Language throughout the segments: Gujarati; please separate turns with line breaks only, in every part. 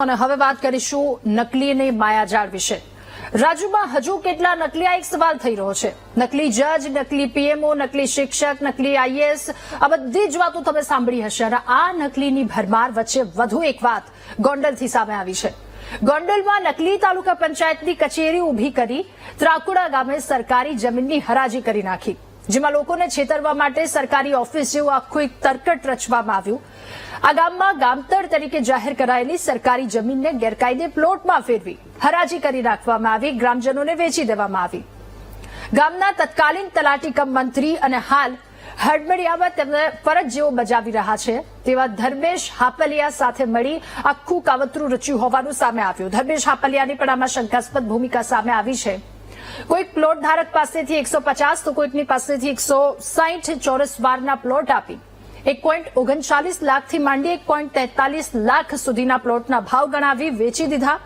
અને હવે વાત કરીશું નકલીની માયાજાળ વિશે। રાજ્યમાં હજુ કેટલા નકલી આ એક સવાલ થઈ રહ્યો છે। નકલી જજ, નકલી પીએમઓ, નકલી શિક્ષક, નકલી આઈએએસ, આ બધી જ વાતો તમે સાંભળી હશે। અને આ નકલીની ભરમાર વચ્ચે વધુ એક વાત ગોંડલથી સામે આવી છે। ગોંડલમાં નકલી તાલુકા પંચાયતની કચેરી ઊભી કરી ત્રાકુડા ગામે સરકારી જમીનની હરાજી કરી નાખી, જેમાં લોકોને છેતરવા માટે સરકારી ઓફિસ જેવું આખું એક તરકટ રચવામાં આવ્યું। આ ગામમાં ગામતળ તરીકે જાહેર કરાયેલી સરકારી જમીનને ગેરકાયદે પ્લોટમાં ફેરવી હરાજી કરી નાખવામાં આવી, ગ્રામજનોને વેચી દેવામાં આવી। ગામના તત્કાલીન તલાટી કમ મંત્રી અને હાલ હડબડિયામાં તેમને ફરજ જેવો બજાવી રહ્યા છે તેવા ધર્મેશ હાપલિયા સાથે મળી આખું કાવતરું રચ્યું હોવાનું સામે આવ્યું। ધર્મેશ હાપલિયાની પણ આમાં શંકાસ્પદ ભૂમિકા સામે આવી છે। કોઈક પ્લોટ ધારક પાસેથી 150 તો કોઈકની પાસેથી 160 ચોરસ વારના પ્લોટ આપી 1.39 લાખથી માંડી 1.43 લાખ સુધીના પ્લોટના ભાવ ગણાવી વેચી દીધા।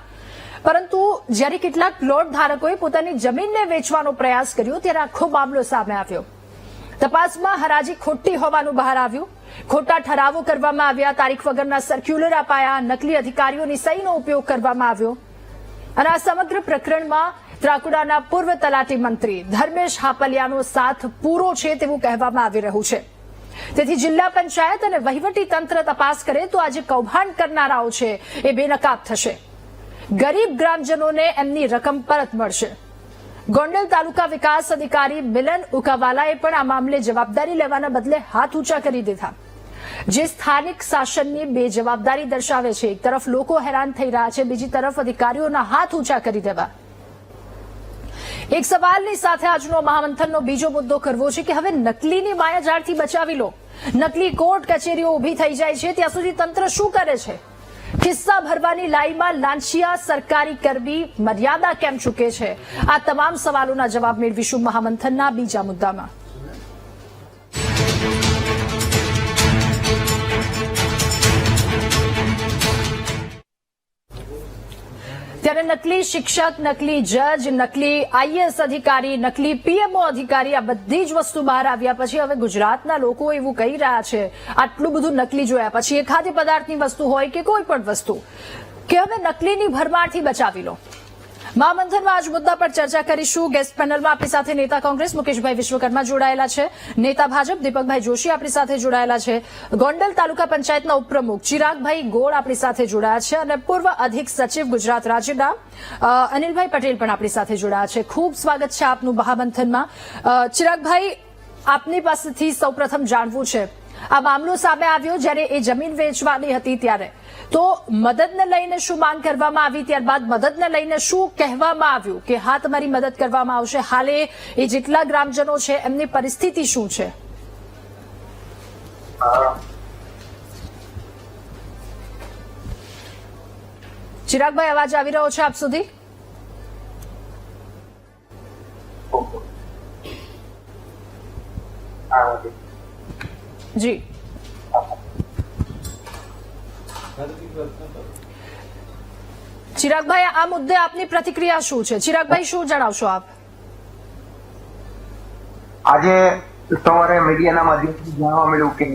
પરંતુ જ્યારે કેટલાક પ્લોટ ધારકોએ પોતાની જમીનને વેચવાનો પ્રયાસ કર્યો ત્યારે આખો મામલો સામે આવ્યો। તપાસમાં હરાજી ખોટી હોવાનું બહાર આવ્યું, ખોટા ઠરાવો કરવામાં આવ્યા, તારીખ વગરના સર્ક્યુલર અપાયા, નકલી અધિકારીઓની સહીનો ઉપયોગ કરવામાં આવ્યો। અને આ સમગ્ર પ્રકરણમાં ત્રાકુડાના પૂર્વ તલાટી મંત્રી ધર્મેશ હાપલિયાનો સાથ પૂરો છે તેવું કહેવામાં આવી રહ્યું છે। તેથી જિલ્લા પંચાયત અને વહીવટી તંત્ર તપાસ કરે તો આજે કૌભાંડ કરનારાઓ છે એ બેનકાબ થશે। ગરીબ ગ્રામજનોને એમની રકમ પરત મળશે। ગોંડલ તાલુકા વિકાસ અધિકારી મિલન ઉકાવાલાએ પણ આ મામલે જવાબદારી લેવાના બદલે હાથ ઊંચા કરી દીધા, જે સ્થાનિક શાસનની બેજવાબદારી દર્શાવે છે। એક તરફ લોકો હેરાન થઈ રહ્યા છે, બીજી તરફ અધિકારીઓના હાથ ઊંચા કરી દેવા। એક સવાલની સાથે આજનો મહામંથનનો બીજો મુદ્દો કરવો છે કે હવે નકલીની માયાજાળથી બચાવી લો। નકલી કોર્ટ કચેરીઓ ઊભી થઈ જાય છે ત્યાં સુધી તંત્ર શું કરે છે? ખિસ્સા ભરવાની લાઈમાં લાંચિયા સરકારી કર્મી મર્યાદા કેમ ચૂકે છે? આ તમામ સવાલોના જવાબ મેળવીશું મહામંથનના બીજા મુદ્દામાં। ત્યારે નકલી શિક્ષક, નકલી જજ, નકલી આઈએએસ અધિકારી, નકલી પીએમઓ અધિકારી, આ બધી જ વસ્તુ બહાર આવ્યા પછી હવે ગુજરાતના લોકો એવું કહી રહ્યા છે, આટલું બધું નકલી જોયા પછી, એ ખાદ્ય પદાર્થની વસ્તુ હોય કે કોઈ પણ વસ્તુ, કે હવે નકલીની ભરમારથી બચાવી લો। મહામંથનમાં આજ મુદ્દા પર ચર્ચા કરીશું। ગેસ્ટ પેનલમાં આપણી સાથે નેતા કોંગ્રેસ મુકેશભાઈ વિશ્વકર્મા જોડાયેલા છે, નેતા ભાજપ દીપકભાઈ જોશી આપણી સાથે જોડાયેલા છે, ગોંડલ તાલુકા પંચાયતના ઉપપ્રમુખ ચિરાગભાઈ ગોળ આપણી સાથે જોડાયા છે અને પૂર્વ અધિક સચિવ ગુજરાત રાજ્યના અનિલભાઈ પટેલ પણ આપણી સાથે જોડાયા છે। ખૂબ સ્વાગત છે આપનું મહામંથનમાં। ચિરાગભાઈ, આપની પાસેથી સૌપ્રથમ જાણવું છે, આ મામલો સામે આવ્યો જ્યારે એ જમીન વેચવાની હતી ત્યારે તો મદદને લઈને શું માંગ કરવામાં આવી, ત્યારબાદ મદદને લઈને શું કહેવામાં આવ્યું કે હા તમારી મદદ કરવામાં આવશે? હાલે એ જેટલા ગ્રામજનો છે એમની પરિસ્થિતિ શું છે? ચિરાગભાઈ, અવાજ આવી રહ્યો છે આપ સુધી? જી ચિરાગભાઈ, આ મુદ્દે આપની પ્રતિક્રિયા શું છે? ચિરાગભાઈ, શું જણાવશો આપ?
આજે સવારે મીડિયાના માધ્યમથી જાણવા મળ્યું કે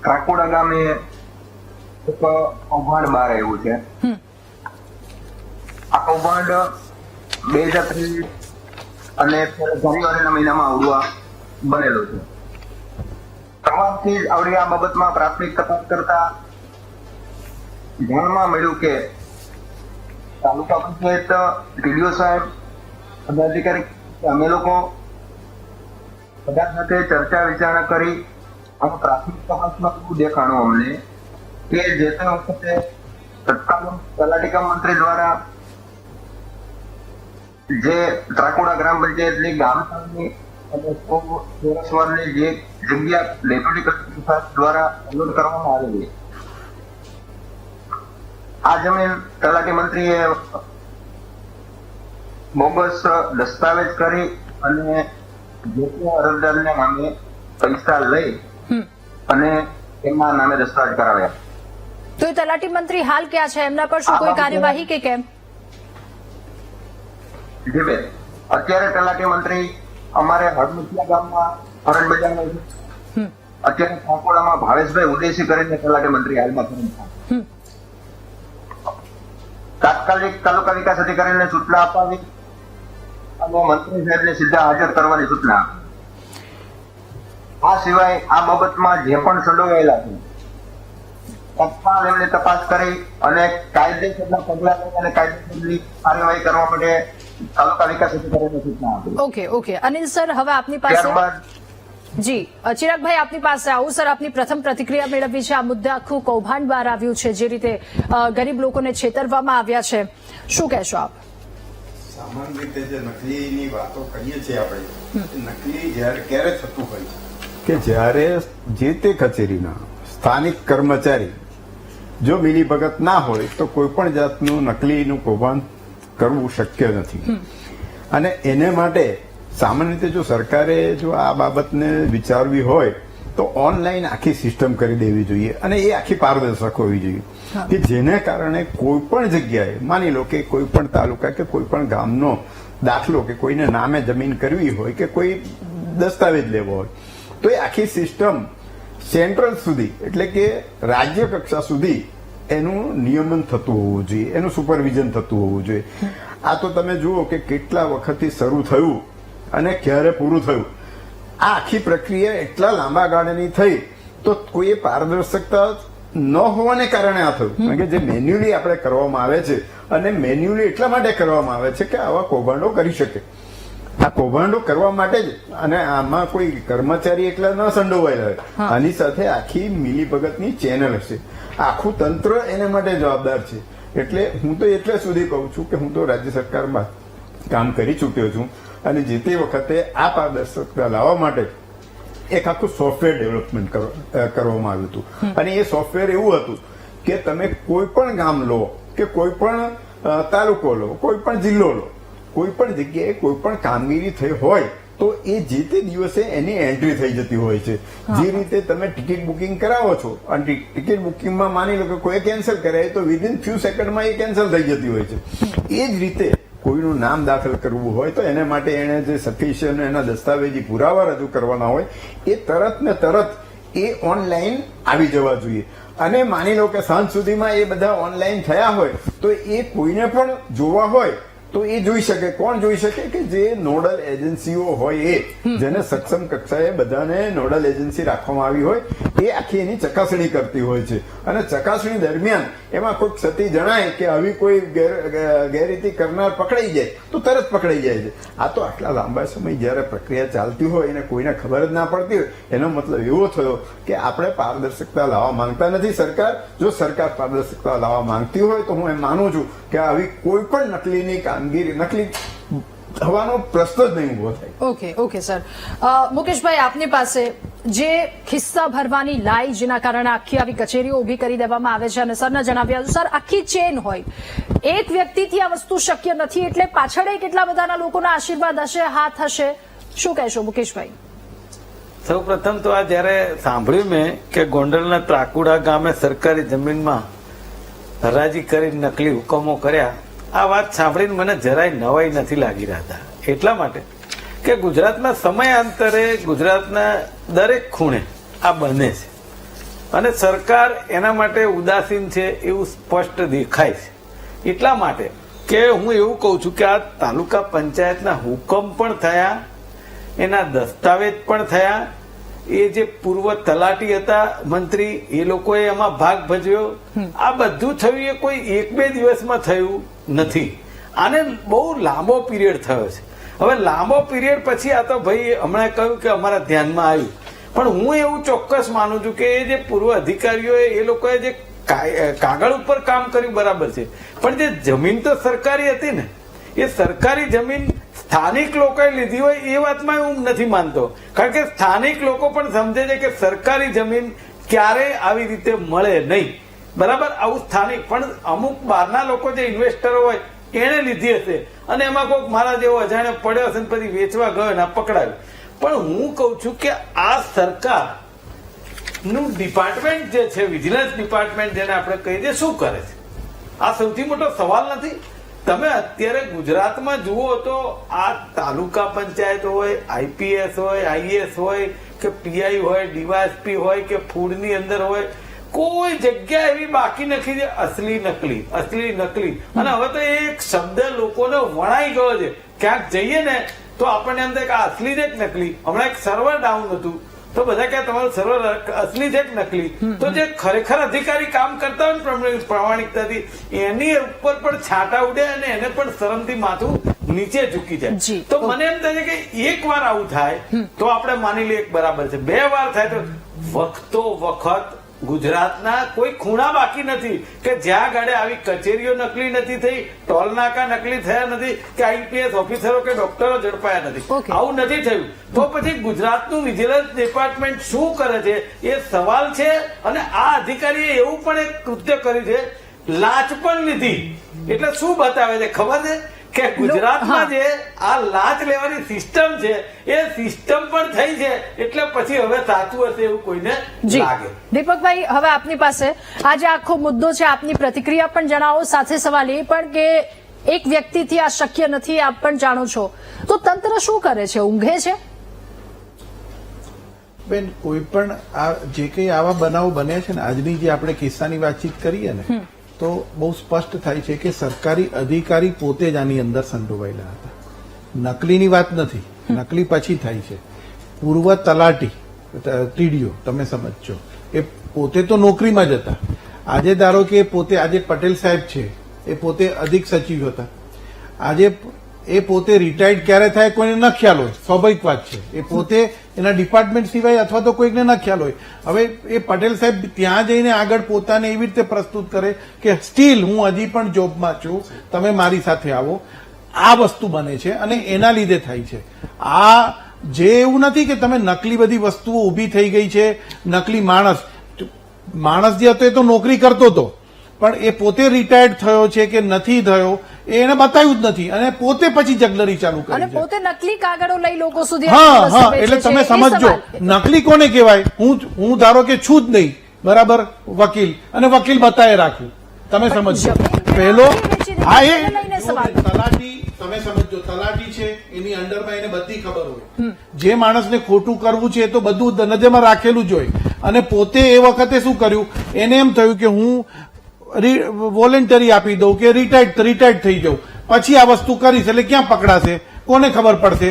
ત્રાકુડા ગામે એક કૌભાંડ બહાર આવ્યું છે। આ કૌભાંડ 2023 અને જાન્યુઆરીના મહિનામાં આવડવા બનેલો છે। શરૂઆતથી જ આવડી આ બાબતમાં પ્રાથમિક તપાસ કરતા જાણવા મળ્યું કે તાલુકા પંચાયત ટીડીઓ સાહેબ, પદાધિકારી, અમે લોકો બધા સાથે ચર્ચા વિચારણા કરી અને પ્રાથમિક તપાસમાં એવું દેખાણું અમને કે જે તે વખતે તત્કાલીન તલાટી કમ મંત્રી દ્વારા જે ત્રાકુડા ગ્રામ પંચાયતની ગામની અને ચોરસવારની જે જગ્યા ડેપ્યુટી કલેક્ટર દ્વારા અલોટ કરવામાં આવેલી, આ જમીન તલાટી મંત્રીએ બોગસ દસ્તાવેજ કરી અને જે તે અરજદારના નામે પૈસા લઈ અને એમના નામે દસ્તાવેજ કરાવ્યા।
તો એ તલાટી મંત્રી હાલ ક્યાં છે? એમના પર શું કોઈ કાર્યવાહી કે કેમ?
જી બેન, અત્યારે તલાટી મંત્રી અમારે હડમતિયા ગામમાં ફરજ બજાવે છે અત્યારે સાંકોડામાં ભાવેશભાઈ ઉદેશી કરીને તલાટી મંત્રી હાલમાં ફરજ છે. તાત્કાલિક તાલુકા વિકાસ અધિકારીને સૂચના અપાવી અને મંત્રી સાહેબને સીધા હાજર કરવાની સૂચના આપી. આ સિવાય આ બાબતમાં જે પણ સંડોવાયેલા છે તત્કાળ એમને તપાસ કરી અને કાયદેસરના પગલા લઈ અને કાયદેસરની કાર્યવાહી કરવા માટે તાલુકા વિકાસ અધિકારીને સૂચના આપી.
ઓકે અનિલ સર, હવે આપની પાસે
ત્યારબાદ
જી ચિરાગભાઈ આપની પાસે આવું. સર, આપની પ્રથમ પ્રતિક્રિયા મેળવવી છે. આ મુદ્દે આખું કૌભાંડ બહાર આવ્યું છે, જે રીતે ગરીબ લોકોને છેતરવામાં આવ્યા છે, શું કહેશો આપ?
સામાન્ય રીતે જે નકલીની વાતો કરીએ છીએ આપણે, નકલી ક્યારે થતું હોય કે જ્યારે જે તે કચેરીના સ્થાનિક કર્મચારી જો મિલીભગત ના હોય તો કોઈ પણ જાતનું નકલીનું કૌભાંડ કરવું શક્ય નથી. અને એને માટે સામાન્ય રીતે જો સરકારે જો આ બાબતને વિચારવી હોય તો ઓનલાઈન આખી સિસ્ટમ કરી દેવી જોઈએ અને એ આખી પારદર્શક હોવી જોઈએ કે જેને કારણે કોઈ પણ જગ્યાએ માની લો કે કોઈ પણ તાલુકા કે કોઈ પણ ગામનો દાખલો કે કોઈને નામે જમીન કરવી હોય કે કોઈ દસ્તાવેજ લેવો હોય તો એ આખી સિસ્ટમ સેન્ટ્રલ સુધી એટલે કે રાજ્ય કક્ષા સુધી એનું નિયમન થતું હોવું જોઈએ, એનું સુપરવિઝન થતું હોવું જોઈએ. આ તો તમે જુઓ કે કેટલા વખતથી શરૂ થયું અને ક્યારે પૂરું થયું. આ આખી પ્રક્રિયા એટલા લાંબા ગાળાની થઈ તો કોઈ પારદર્શકતા ન હોવાને કારણે આ થયું. કારણ કે જે મેન્યુઅલી આપણે કરવામાં આવે છે અને મેન્યુઅલી એટલા માટે કરવામાં આવે છે કે આવા કૌભાંડો કરી શકે. આ કૌભાંડો કરવા માટે જ, અને આમાં કોઈ કર્મચારી એકલા ન સંડોવાયેલા હોય, આની સાથે આખી મિલીભગતની ચેનલ હશે, આખું તંત્ર એના માટે જવાબદાર છે. એટલે હું તો એટલે સુધી કહું છું કે હું તો રાજ્ય સરકારમાં કામ કરી ચૂક્યો છું અને જે તે વખતે આ પારદર્શકતા લાવવા માટે એક આખું સોફ્ટવેર ડેવલપમેન્ટ કરવામાં આવ્યું હતું. અને એ સોફ્ટવેર એવું હતું કે તમે કોઈ પણ ગામ લો કે કોઈ પણ તાલુકો લો, કોઈ પણ જિલ્લો લો, કોઈ પણ જગ્યાએ કોઈ પણ કામગીરી થઈ હોય તો એ જે તે દિવસે એની એન્ટ્રી થઈ જતી હોય છે. જે રીતે તમે ટિકિટ બુકિંગ કરાવો છો અને ટિકિટ બુકિંગમાં માની લો કે કોઈ કેન્સલ કરાય તો વિધિન ફ્યુ સેકન્ડમાં એ કેન્સલ થઈ જતી હોય છે. એ જ રીતે કોઈનું નામ દાખલ કરવું હોય તો એને માટે એને જે સફિશિયન્ટ એના દસ્તાવેજી પુરાવા રજૂ કરવાના હોય એ તરત ને તરત એ ઓનલાઈન આવી જવા જોઈએ. અને માની લો કે સાંજ સુધીમાં એ બધા ઓનલાઈન થયા હોય તો એ કોઈને પણ જોવા હોય તો એ જોઈ શકે. કોણ જોઈ શકે? કે જે નોડલ એજન્સીઓ હોય એ, જેને સક્ષમ કક્ષાએ બધાને નોડલ એજન્સી રાખવામાં આવી હોય એ આખી એની ચકાસણી કરતી હોય છે. અને ચકાસણી દરમિયાન એમાં કોઈ ક્ષતિ જણાય કે આવી કોઈ ગેરરીતિ કરનાર પકડાઈ જાય તો તરત પકડાઈ જાય છે. આ તો આટલા લાંબા સમય જયારે પ્રક્રિયા ચાલતી હોય અને કોઈને ખબર જ ના પડતી હોય એનો મતલબ એવો થયો કે આપણે પારદર્શકતા લાવવા માંગતા નથી સરકાર. જો સરકાર પારદર્શકતા લાવવા માંગતી હોય તો હું એમ માનું છું કે આવી કોઈ પણ નકલીની કામગીરી નકલી થવાનો પ્રશ્ન જ નહીં ઉભો થાય.
ઓકે સર, મુકેશભાઈ આપની પાસે જે ખિસ્સા ભરવાની લાઈ જેના કારણે આખી આવી કચેરીઓ ઉભી કરી દેવામાં આવે છે અને સરના જણાવ્યા અનુસાર આખી ચેન હોય, એક વ્યક્તિથી આ વસ્તુ શક્ય નથી, એટલે પાછળ કેટલા બધાના લોકોના આશીર્વાદ હશે, હાથ હશે, શું કહેશો મુકેશભાઈ?
સૌ પ્રથમ તો આ જયારે સાંભળ્યું મેં કે ગોંડલના ત્રાકુડા ગામે સરકારી જમીનમાં હરાજી કરી નકલી હુકમો કર્યા, આ વાત સાંભળીને મને જરાય નવાઈ નથી લાગી રહ્યા. એટલા માટે કે ગુજરાતના સમયાંતરે ગુજરાતના દરેક ખૂણે આ બને છે અને સરકાર એના માટે ઉદાસીન છે એવું સ્પષ્ટ દેખાય છે. એટલા માટે કે હું એવું કહું છું કે આ તાલુકા પંચાયતના હુકમ પણ થયા, એના દસ્તાવેજ પણ થયા, એ જે પૂર્વ તલાટી હતા મંત્રી એ લોકોએ એમાં ભાગ ભજવ્યો. આ બધું થયું એ કોઈ 1-2 દિવસમાં થયું નથી. આને બહુ લાંબો પીરિયડ થયો છે. હવે લાંબો પીરિયડ પછી આ તો ભાઈ હમણાં કહ્યું કે અમારા ધ્યાનમાં આવ્યું, પણ હું એવું ચોક્કસ માનું છું કે એ જે પૂર્વ અધિકારીઓએ એ લોકોએ જે કાગળ ઉપર કામ કર્યું બરાબર છે, પણ જે જમીન તો સરકારી હતી ને, એ સરકારી જમીન સ્થાનિક લોકોએ લીધી હોય એ વાતમાં હું નથી માનતો. કારણ કે સ્થાનિક લોકો પણ સમજે છે કે સરકારી જમીન ક્યારેય આવી રીતે મળે નહીં. બરાબર, આવું સ્થાનિક પણ અમુક બહારના લોકો જે ઇન્વેસ્ટરો હોય એને લીધી હશે અને એમાં કોઈ મારા જેવો અજાણ્યો પડ્યો હશે પછી વેચવા ગયો ને પકડાયો. પણ હું કઉ છું કે આ સરકાર નું ડિપાર્ટમેન્ટ જે છે, વિજિલન્સ ડિપાર્ટમેન્ટ જેને આપણે કહીએ છીએ, શું કરે છે? આ સૌથી મોટો સવાલ નથી? તમે અત્યારે ગુજરાતમાં જુઓ તો આ તાલુકા પંચાયત હોય, આઈપીએસ હોય, આઈએસ હોય કે કે પીઆઈ હોય, ડીવાયએસપી હોય કે ફૂડની અંદર હોય, કોઈ જગ્યા એવી બાકી નથી જે અસલી નકલી, અસલી નકલી. અને હવે તો એક શબ્દ લોકોને વણાઈ ગયો છે. ક્યાંક જઈએ ને તો આપણને એમ થાય કે આ અસલી છે કે નકલી. હમણાં એક સર્વર ડાઉન હતું તો બધા કે તમારું સર્વર અસલી છે કે નકલી. તો જે ખરેખર અધિકારી કામ કરતા હોય ને પ્રામાણિકતાથી, એની ઉપર પણ છાંટા ઉડે અને એને પણ શરમથી માથું નીચે ઝૂકી જાય. તો મને એમ થાય છે કે એક વાર આવું થાય તો આપણે માની લઈએ બરાબર છે, 2 વાર થાય તો વખતો વખત ગુજરાતના કોઈ ખૂણા બાકી નથી કે જ્યાં ગાડે આવી કચેરીઓ નકલી નથી થઈ, ટોલ નાકા નકલી થયા નથી, કે આઈપીએસ ઓફિસરો કે ડોક્ટરો ઝડપાયા નથી. આવું નથી થયું. તો પછી ગુજરાતનું વિજિલન્સ ડિપાર્ટમેન્ટ શું કરે છે એ સવાલ છે. અને આ અધિકારીએ એવું પણ એક કૃત્ય કર્યું છે, લાંચ પણ લીધી. એટલે શું બતાવે છે ખબર છે કે ગુજરાતમાં જે આ લાંચ લેવાની સિસ્ટમ છે એ સિસ્ટમ પણ થઈ છે. એટલે પછી હવે સાચું હશે એવું કોઈને લાગે.
દીપકભાઈ, હવે આપની પાસે આજે આખો મુદ્દો છે, આપની પ્રતિક્રિયા પણ જણાવો. સાથે સવાલ એ પણ કે એક વ્યક્તિથી આ શક્ય નથી, આપ પણ જાણો છો, તો તંત્ર શું કરે છે? ઊંઘે છે?
બેન, કોઈ પણ આ જે કઈ આવા બનાવો બન્યા છે ને, આજની જે આપણે કિસ્સાની વાતચીત કરીએ ને, તો બહુ સ્પષ્ટ થાય છે કે સરકારી અધિકારી પોતે જ આની અંદર સંડોવાયેલા હતા. નકલીની વાત નથી, નકલી પછી થાય છે. પૂર્વ તલાટી ટીડીઓ, તમે સમજજો, એ પોતે તો નોકરીમાં જ હતા. આજે ધારો કે પોતે, આજે પટેલ સાહેબ છે એ પોતે અધિક સચિવ હતા. આજે એ પોતે રિટાયર્ડ ક્યારે થાય કોઈને ન ખ્યાલ હોય, સ્વાભાવિક વાત છે. એ પોતે એના ડિપાર્ટમેન્ટ સિવાય અથવા તો કોઈકને ન ખ્યાલ હોય. હવે એ પટેલ સાહેબ ત્યાં જઈને આગળ પોતાને એવી રીતે પ્રસ્તુત કરે કે સ્ટીલ હું હજી પણ જોબમાં છું, તમે મારી સાથે આવો. આ વસ્તુ બને છે અને એના લીધે થાય છે. આ જે એવું નથી કે તમે નકલી બધી વસ્તુઓ ઊભી થઈ ગઈ છે. નકલી માણસ જે હતો એ તો નોકરી કરતો હતો, પણ એ પોતે રિટાયર્ડ થયો છે કે નથી થયો એને બતાવ્યું જ નથી અને પોતે પછી જગલરી ચાલુ કરી
અને પોતે નકલી કાગળો લઈ લોકો સુધી.
હા, એટલે તમે સમજો નકલી કોને કહેવાય. હું ધારો કે છું જ નહીં, બરાબર, વકીલ, અને વકીલ બતાવે રાખું. તમે સમજો પહેલો હા એ તલાટી, તમે સમજો તલાટી છે એની અંડરમાં એને બધી ખબર હોય. જે માણસને ખોટું કરવું છે એ તો બધું નજરમાં રાખેલું જ હોય. અને પોતે એ વખતે શું કર્યું, એને એમ થયું કે હું વોલેન્ટરી આપી દઉં કે રિટાયર્ડ થઈ જાઉં, પછી આ વસ્તુ કરીશ એટલે ક્યાં પકડાશે, કોને ખબર પડશે,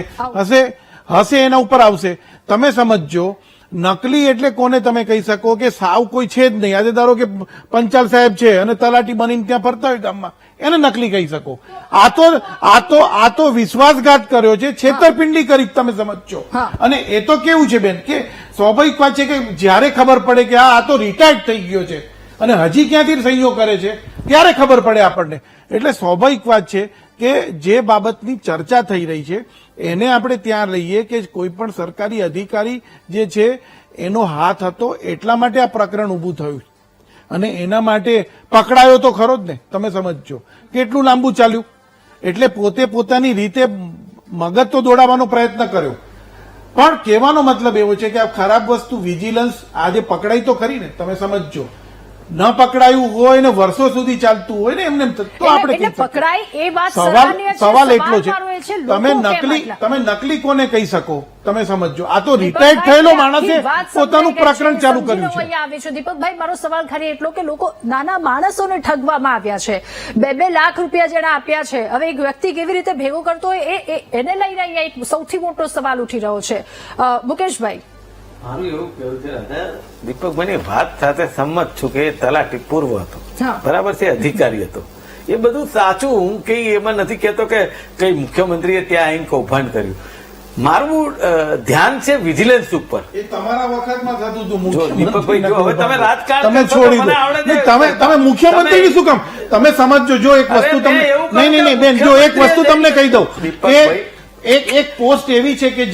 હશે એના ઉપર આવશે. તમે સમજો નકલી એટલે કોને તમે કહી શકો કે સાવ કોઈ છે જ નહીં. આજે ધારો કે પંચાલ સાહેબ છે અને તલાટી બનીને ત્યાં ફરતા હોય ગામમાં, એને નકલી કહી શકો. આ તો વિશ્વાસઘાત કર્યો છે, છેતરપિંડી કરી, તમે સમજો. અને એ તો કેવું છે બેન કે સ્વાભાવિક વાત છે કે જયારે ખબર પડે કે આ તો રિટાયર્ડ થઈ ગયો છે અને હજી ક્યાંથી સહીઓ કરે છે ત્યારે ખબર પડે આપણને. એટલે સ્વાભાવિક વાત છે કે જે બાબતની ચર્ચા થઈ રહી છે એને આપણે ત્યાં લઈએ કે કોઈ પણ સરકારી અધિકારી જે છે એનો હાથ હતો, એટલા માટે આ પ્રકરણ ઉભું થયું અને એના માટે પકડાયો તો ખરો જ ને. તમે સમજો કેટલું લાંબુ ચાલ્યું. એટલે પોતે પોતાની રીતે મગજ તો દોડાવવાનો પ્રયત્ન કર્યો, પણ કહેવાનો મતલબ એવો છે કે આ ખરાબ વસ્તુ વિજિલન્સ આજે પકડાઈ તો ખરી ને. તમે સમજો ન પકડાયું હોય ને વર્ષો સુધી ચાલતું હોય ને એમને તો આપણે સવાલ એટલો છે, તમે નકલી કોને કહી શકો? તમે સમજો આ તો રિટાયર્ડ થયેલો માણસે પોતાનું પ્રકરણ ચાલુ કર્યું છે.
દીપકભાઈ, મારો સવાલ ખાલી એટલો કે લોકો નાના માણસોને ઠગવામાં આવ્યા છે. 2-2 લાખ રૂપિયા જેને આપ્યા છે, હવે એક વ્યક્તિ કેવી રીતે ભેગો કરતો હોય એને લઈને અહીંયા એક સૌથી મોટો સવાલ ઉઠી રહ્યો છે. મુકેશભાઈ,
મારું એવું કેવું છે દીપકભાઈની વાત સાથે સંમત છું કે તલાટી પૂર્વ હતો, બરાબર છે, અધિકારી હતો, એ બધું સાચું. હું કઈ એમાં નથી કેતો કે કઈ મુખ્યમંત્રીએ ત્યાં આવીને કૌભાંડ કર્યું. મારું ધ્યાન છે વિજિલન્સ ઉપર.
એ તમારા વખતમાં થતું હતું.
જો દીપકભાઈ, જો હવે તમે રાજકારણ
તમે છોડી દો. તમે મુખ્યમંત્રી શું કામ? તમે સમજો, જો એક વસ્તુ તમને નહીં બેન, જો એક વસ્તુ તમને કહી દઉં કે એક પોસ્ટ એવી છે કે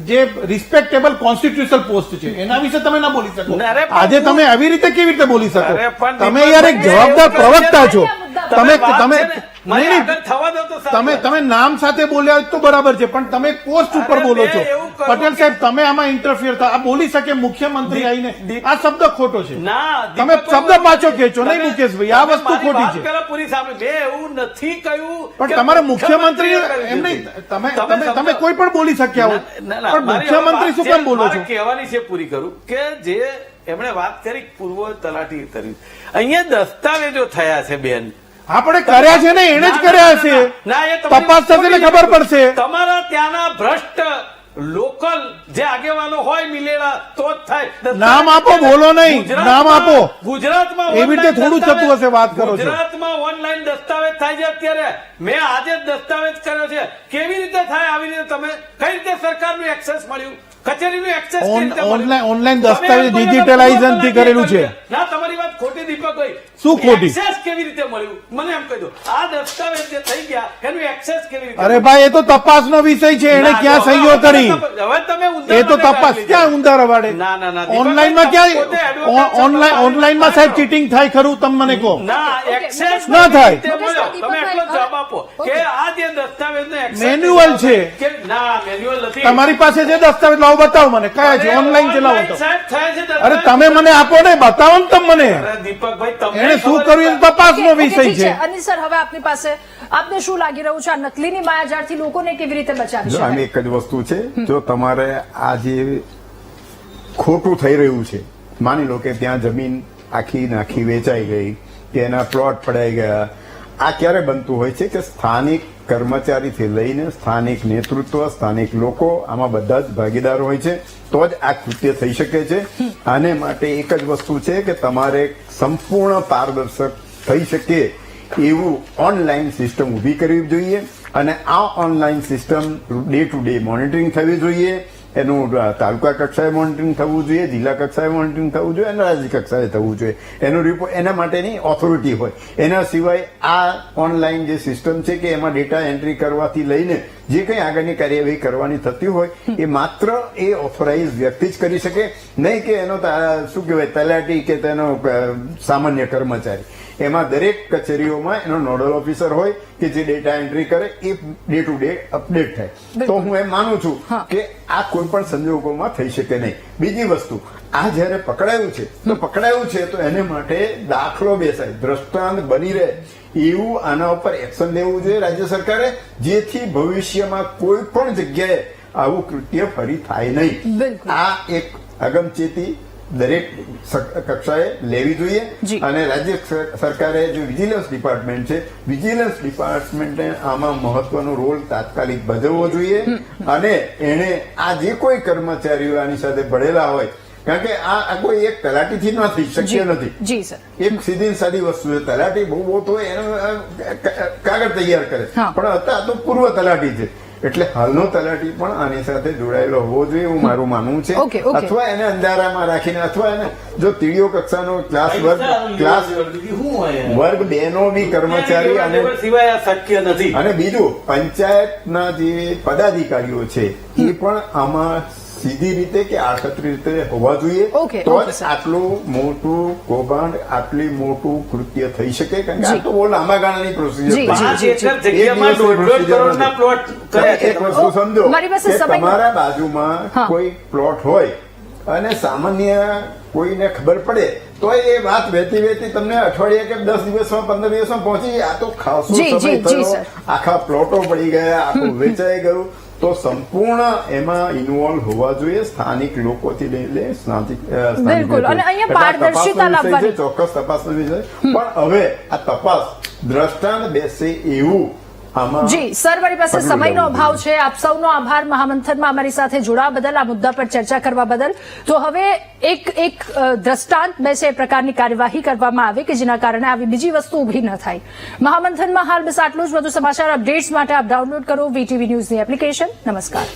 જે રિસ્પેક્ટેબલ કોન્સ્ટિટ્યુશનલ પોસ્ટ છે, એના વિશે તમે ના બોલી શકો. આજે તમે આવી રીતે કેવી રીતે બોલી શકો? તમે યાર એક જવાબદાર પ્રવક્તા છો. તમે
વાત
તમે
છે ને, મને
નહીં, નહીં.
આગળ થવા દો તો સારું.
તમે નામ સાથે બોલ્યા હોય તો બરાબર છે, પણ તમે પોસ્ટ ઉપર
અરે
બોલો
મેં
છો.
એવું કહ્યું
પટેલ સાહેબ, તમે આમાં ઇન્ટરફિયર આ બોલી શકે મુખ્યમંત્રી આવીને? આ શબ્દ ખોટો છે.
ના,
તમે
દીપકભાઈ,
શબ્દ પાછો ખેંચો નહીં
તમે-
મુકેશભાઈ, આ
તમે
વસ્તુ
મારી
ખોટી
વાત
છે.
પહેલા પૂરી સાંભળી. મેં એવું નથી કહ્યું
પણ
કે
તમારે મુખ્યમંત્રી
મુખ્યમંત્રીએ
એમ
કરી
નહીં,
દીધું.
તમે
તમે
તમે
સમજો.
તમે કોઈ પણ બોલી શક્યા હો,
ના, ના,
પણ
મારી હવે
મુખ્યમંત્રી શું
વાત
કેમ બોલો
મારે
છો?
કહેવાની છે પૂરી કરું કે જે એમણે વાત કરી પૂર્વ તલાટી કરી, અહીંયા દસ્તાવેજો થયા છે બેન.
આપણે કર્યા છે ને, એને જ કર્યા હશે.
ના, એ તમારી
તપાસ થશે ને ખબર પડશે.
તમારા ત્યાંના ભ્રષ્ટ લોકલ જે આગેવાનો હોય મિલેલા તો જ થાય.
નામ આપો, બોલો નહીં,
ગુજરાતમાં-
નામ આપો.
ગુજરાતમાં
એવી રીતે
online
થોડું
દસ્તાવેજ-
થતું હશે, વાત કરો છો.
ગુજરાતમાં ઓનલાઈન દસ્તાવેજ થાય છે અત્યારે. મેં આજે જ દસ્તાવેજ કર્યો છે. કેવી રીતે થાય? આવી રીતે તમે કઈ રીતે સરકારનું એક્સેસ મળ્યું? કચેરીનું એક્સેસ કેવી રીતે મળ્યું?
ઓનલાઈન
તમે
દસ્તાવેજ
એમ કહો છો કે
ડિજિટલાઇઝેશન થી
પૂર્વ
કરેલું છે.
ના, તમારી વાત ખોટી દીપકભાઈ.
શું ખોટી?
એક્સેસ કેવી રીતે મળ્યું? મને એમ કહી દો. આ દસ્તાવેજ જે થઈ ગયા એનું એક્સેસ કેવી રીતે?
અરે ભાઈ, એ તો તપાસનો વિષય છે. એને
ના,
ક્યાં
હવે
સહીઓ કરી?
હવે તમે ઊંધા
એ તો
માટે
તપાસ
કાઢી
ક્યાં
લીધા.
ઊંધા રવાડે?
ના, ના, ના.
ઓનલાઈનમાં
દીપકભાઈ, પોતે advocate છો,
ઓનલાઈનમાં સાહેબ ચીટિંગ થાય ખરું? તમે મને કહો.
ના, એક્સેસ
ના થાય.
રીતે મળ્યો. તમે એટલો જ જવાબ આપો કે આ જે દસ્તાવેજનો એક્સેસ
મેન્યુઅલ છે.
કે ના, મેન્યુઅલ નથી.
તમારી પાસે જે દસ્તાવેજ લાવો, બતાવો મને કયા છે. ઓનલાઈન ચલાવો
online
તો.
સાહેબ થાય છે
અરે
દસ્તાવેજ.
તમે મને આપો ને, બતાવો ને તમે મને.
અરે દીપકભાઈ, તમને
એને શું
ખબર
કર્યું એ
છે?
તપાસનો
ઓકે,
વિષય
ઠીક
છે.
અનિલ સર, હવે આપની પાસે આપને શું લાગી રહ્યું છે આ નકલીની માયાજાળથી લોકોને કેવી રીતે બચાવી
જો આમ
શકાય?
એક જ વસ્તુ છે, જો તમારે આ જે ખોટું થઈ રહ્યું છે, માની લો કે ત્યાં જમીન આખી નાખી વેચાઈ ગઈ કે એના પ્લોટ પડાઈ ગયા, આ ક્યારે બનતું હોય છે કે સ્થાનિક કર્મચારીથી લઈને સ્થાનિક નેતૃત્વ, સ્થાનિક લોકો આમાં બધા જ ભાગીદાર હોય છે, તો જ આ કૃત્ય થઈ શકે છે. આને માટે એક જ વસ્તુ છે કે તમારે સંપૂર્ણ પારદર્શક થઈ શકે એવું ઓનલાઈન સિસ્ટમ ઊભી કરવી જોઈએ, અને આ online system day to day monitoring થવી જોઈએ. એનું તાલુકા કક્ષાએ મોનિટરિંગ થવું જોઈએ, જિલ્લા કક્ષાએ મોનિટરિંગ થવું જોઈએ, અને રાજ્ય કક્ષાએ થવું જોઈએ. એનો રિપોર્ટ એના માટેની ઓથોરિટી હોય. એના સિવાય આ ઓનલાઈન જે સિસ્ટમ છે કે એમાં ડેટા એન્ટ્રી કરવાથી લઈને જે કંઈ આગળની કાર્યવાહી કરવાની થતી હોય એ માત્ર એ ઓથોરાઇઝ વ્યક્તિ જ કરી શકે, નહીં કે એનો શું કહેવાય તલાટી કે તેનો સામાન્ય કર્મચારી. એમાં દરેક કચેરીઓમાં એનો નોડલ ઓફિસર હોય કે જે ડેટા એન્ટ્રી કરે, એ ડે ટુ ડે અપડેટ થાય. તો હું એમ માનું છું કે આ કોઈ પણ સંજોગોમાં થઈ શકે નહીં. બીજી વસ્તુ, આ જયારે પકડાયું છે તો એને માટે દાખલો બેસાય, દ્રષ્ટાંત બની રહે એવું આના ઉપર એક્શન લેવું જોઈએ રાજ્ય સરકારે, જેથી ભવિષ્યમાં કોઈ પણ જગ્યાએ આવું કૃત્ય ફરી થાય નહીં.
બિલકુલ.
આ એક અગમચેતી દરેક કક્ષાએ લેવી જોઈએ.
જી.
અને રાજ્ય સરકારે જે વિજિલન્સ ડિપાર્ટમેન્ટ છે, વિજિલન્સ ડિપાર્ટમેન્ટે આમાં મહત્વનો રોલ તાત્કાલિક ભજવવો જોઈએ, અને એને આ જે કોઈ કર્મચારીઓ આની સાથે ભળેલા હોય, કારણ કે આ કોઈ એક તલાટીથી ન થઈ શક્ય નથી.
જી સર.
એક સીધી ને સાદી વસ્તુ છે. તલાટી બહુ તો એનો કાગળ તૈયાર કરે,
હા.
પણ અત્યારે તો પૂર્વ તલાટી છે, એટલે હાલનો તલાટી પણ આની સાથે જોડાયેલો હોવો જોઈએ એવું મારું માનવું છે.
Okay, okay.
અથવા એને અંધારામાં રાખીને, અથવા એને જો તીડીઓ કક્ષાનો ક્લાસ વર્ગ 2 નો બી કર્મચારી અને
સિવાય આ શક્ય નથી.
અને બીજું પંચાયતના જે પદાધિકારીઓ છે એ પણ આમાં સીધી રીતે કે આડકતરી રીતે હોવા જોઈએ.
ઓકે,
તો
ઓકે,
જ
સર.
આટલું મોટું કૌભાંડ, આટલી મોટું કૃત્ય થઈ શકે, કારણ કે આ
જી.
તો બહુ લાંબા ગાળાની પ્રોસિજર
જી,
છે.
જી.
5 એકર જગ્યામાં 1.5 કરોડના પ્લોટ કર્યા છે.
એક વસ્તુ સમજો
મારી પાસે
કે
સમય-
તમારા બાજુમાં
હા.
કોઈ પ્લોટ હોય અને સામાન્ય કોઈને ખબર પડે તો એ વાત વહેતી તમને અઠવાડિયા કે 10 દિવસમાં 15 દિવસમાં પહોંચી. આ તો ખાસો
જી, જી,
સમય
જી,
થયો,
સર.
આખા પ્લોટો પડી ગયા, આખું વેચાઈ ગયું. તો સંપૂર્ણ એમાં ઇન્વોલ્વ હોવા જોઈએ સ્થાનિક લોકોથી લઈને
બિલકુલ. અને અહીંયા પારદર્શિતા લાવવાની.
ચોક્કસ તપાસનો વિષય, પણ હવે આ તપાસ દ્રષ્ટાંત બેસે એવું આમાં
જી સર, મારી પાસે
પગલું
સમયનો
લેવું
અભાવ
જોઈએ.
છે. આપ સૌનો આભાર મહામંથનમાં અમારી સાથે જોડાવા બદલ, આ મુદ્દા પર ચર્ચા કરવા બદલ. તો હવે એક દ્રષ્ટાંત બેસે એ પ્રકારની કાર્યવાહી કરવામાં આવે કે જેના કારણે આવી બીજી વસ્તુ ઊભી ન થાય. મહામંથનમાં હાલ બસ આટલું જ. વધુ સમાચાર અપડેટ્સ માટે આપ ડાઉનલોડ કરો VTV ન્યૂઝની એપ્લિકેશન. નમસ્કાર.